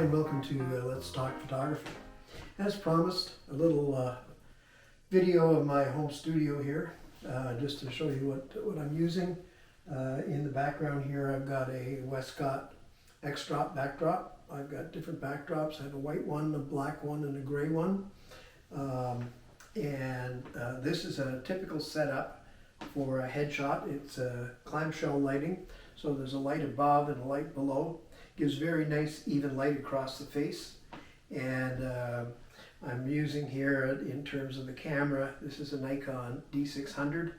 Hi, and welcome to Let's Talk Photography. As promised, a little video of my home studio here, just to show you what I'm using. In the background here, I've got a Westcott X-Drop backdrop. I've got different backdrops. I have a white one, a black one, and a gray one. This is a typical setup for a headshot. It's a clamshell lighting, so there's a light above and a light below. Gives very nice even light across the face. And I'm using here, in terms of the camera, this is a Nikon D600,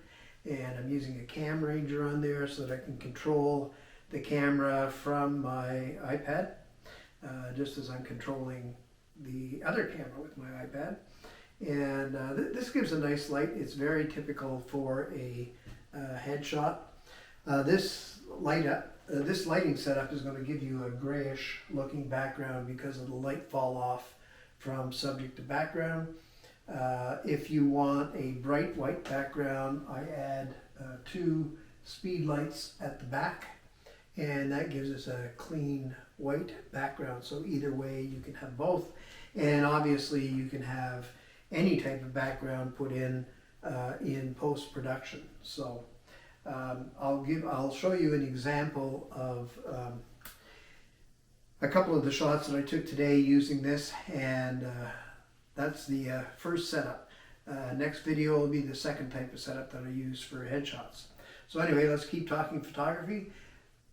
and I'm using a cam ranger on there so that I can control the camera from my iPad, just as I'm controlling the other camera with my iPad. And this gives a nice light. It's very typical for a headshot. This lighting setup is going to give you a grayish looking background because of the light fall off from subject to background. If you want a bright white background, I add 2 speed lights at the back, and that gives us a clean white background. So either way you can have both, and obviously you can have any type of background put in post-production. So I'll show you an example of a couple of the shots that I took today using this, and that's the first setup. Next video will be the second type of setup that I use for headshots. So anyway, let's keep talking photography.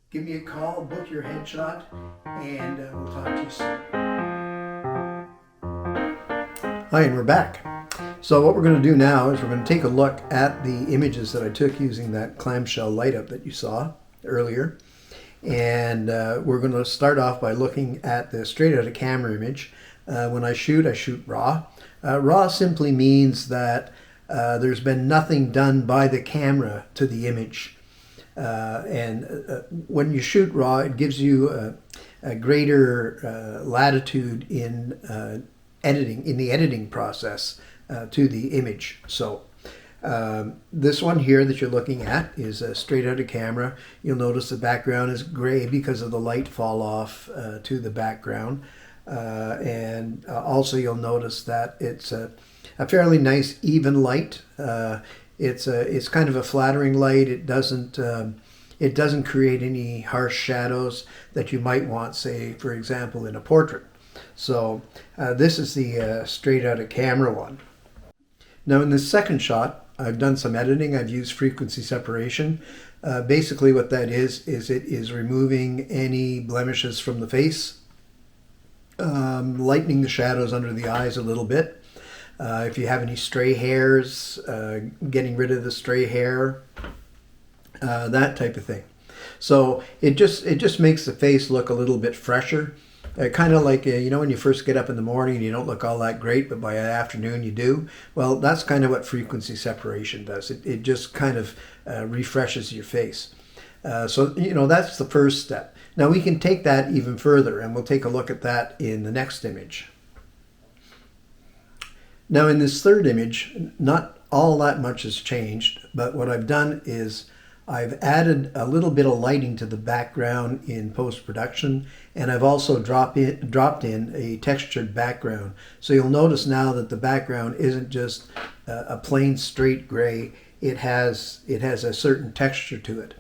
Give me a call, book your headshot, and we'll talk to you soon. Hi, and we're back. So what we're going to do now is we're going to take a look at the images that I took using that clamshell light up that you saw earlier. And we're going to start off by looking at the straight out of camera image. When I shoot raw. Raw simply means that there's been nothing done by the camera to the image. When you shoot raw, it gives you a greater latitude in the editing process to the image. So this one here that you're looking at is straight out of camera. You'll notice the background is gray because of the light fall off to the background. Also you'll notice that it's a fairly nice even light. It's kind of a flattering light. It doesn't create any harsh shadows that you might want, say, for example, in a portrait. So this is the straight out of camera one. Now in this second shot, I've done some editing. I've used frequency separation. Basically what that is it is removing any blemishes from the face, lightening the shadows under the eyes a little bit. If you have any stray hairs, getting rid of the stray hair, that type of thing. So it just makes the face look a little bit fresher. Kind of like, you know, when you first get up in the morning and you don't look all that great, but by afternoon you do. Well, that's kind of what frequency separation does. It just kind of refreshes your face. So, you know, that's the first step. Now we can take that even further, and we'll take a look at that in the next image. Now in this third image, not all that much has changed, but what I've done is I've added a little bit of lighting to the background in post-production, and I've also dropped in a textured background. So you'll notice now that the background isn't just a plain straight gray. It has a certain texture to it.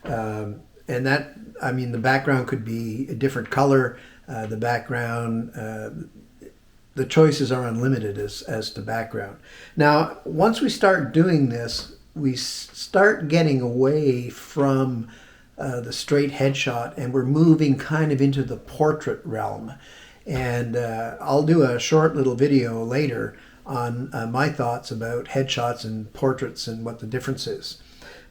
And that, I mean, the background could be a different color. The background, the choices are unlimited as to background. Now, once we start doing this, we start getting away from the straight headshot, and we're moving kind of into the portrait realm. And I'll do a short little video later on my thoughts about headshots and portraits and what the difference is.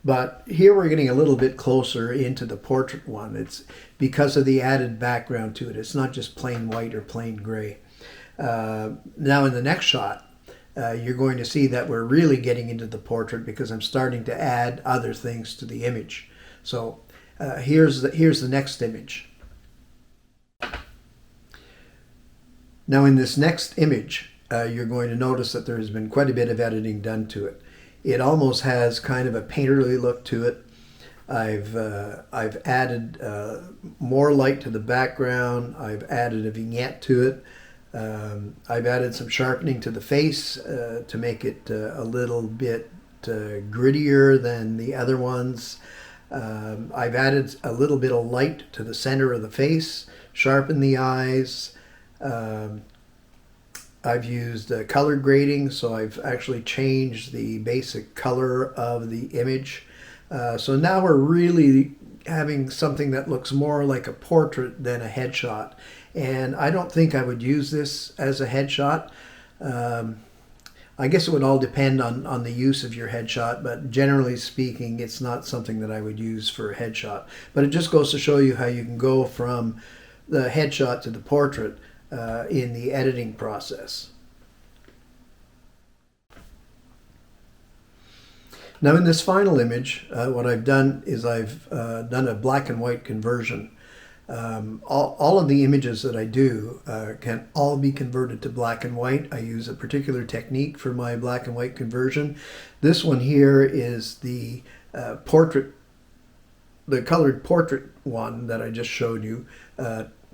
But here we're getting a little bit closer into the portrait one. It's because of the added background to it. It's not just plain white or plain gray. Now in the next shot, you're going to see that we're really getting into the portrait because I'm starting to add other things to the image. So here's the next image. Now in this next image, you're going to notice that there has been quite a bit of editing done to it. It almost has kind of a painterly look to it. I've added more light to the background. I've added a vignette to it. I've added some sharpening to the face to make it a little bit grittier than the other ones. I've added a little bit of light to the center of the face, sharpened the eyes. I've used color grading, so I've actually changed the basic color of the image. So now we're really having something that looks more like a portrait than a headshot. And I don't think I would use this as a headshot. I guess it would all depend on the use of your headshot, but generally speaking, it's not something that I would use for a headshot. But it just goes to show you how you can go from the headshot to the portrait in the editing process. Now in this final image, what I've done is I've done a black and white conversion. All of the images that I do can all be converted to black and white. I use a particular technique for my black and white conversion. This one here is the portrait, the colored portrait one that I just showed you,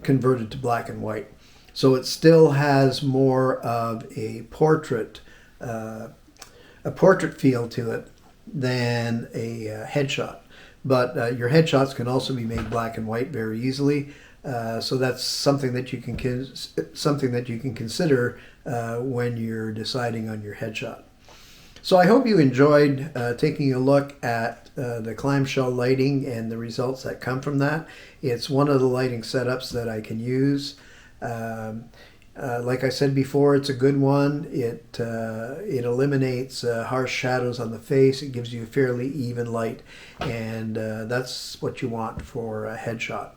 converted to black and white. So it still has more of a portrait feel to it than a headshot. But your headshots can also be made black and white very easily. So that's something that you can consider when you're deciding on your headshot. So I hope you enjoyed taking a look at the clamshell lighting and the results that come from that. It's one of the lighting setups that I can use. Like I said before, it's a good one. It eliminates harsh shadows on the face. It gives you a fairly even light, and that's what you want for a headshot.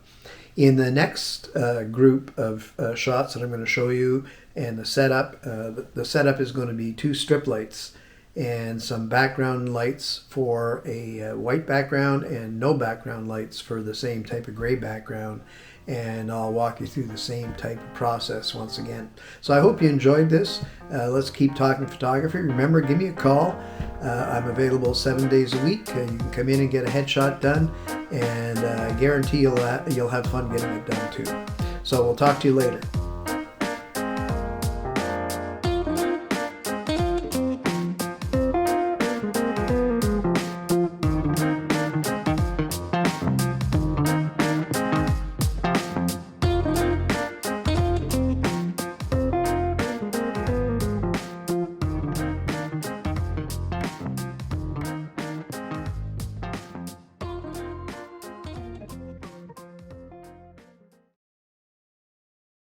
In the next group of shots that I'm going to show you, and the setup is going to be 2 strip lights and some background lights for a white background and no background lights for the same type of gray background. And I'll walk you through the same type of process once again. So I hope you enjoyed this. Let's keep talking photography. Remember, give me a call. I'm available 7 days a week. You can come in and get a headshot done, and I guarantee you'll have fun getting it done too. So we'll talk to you later.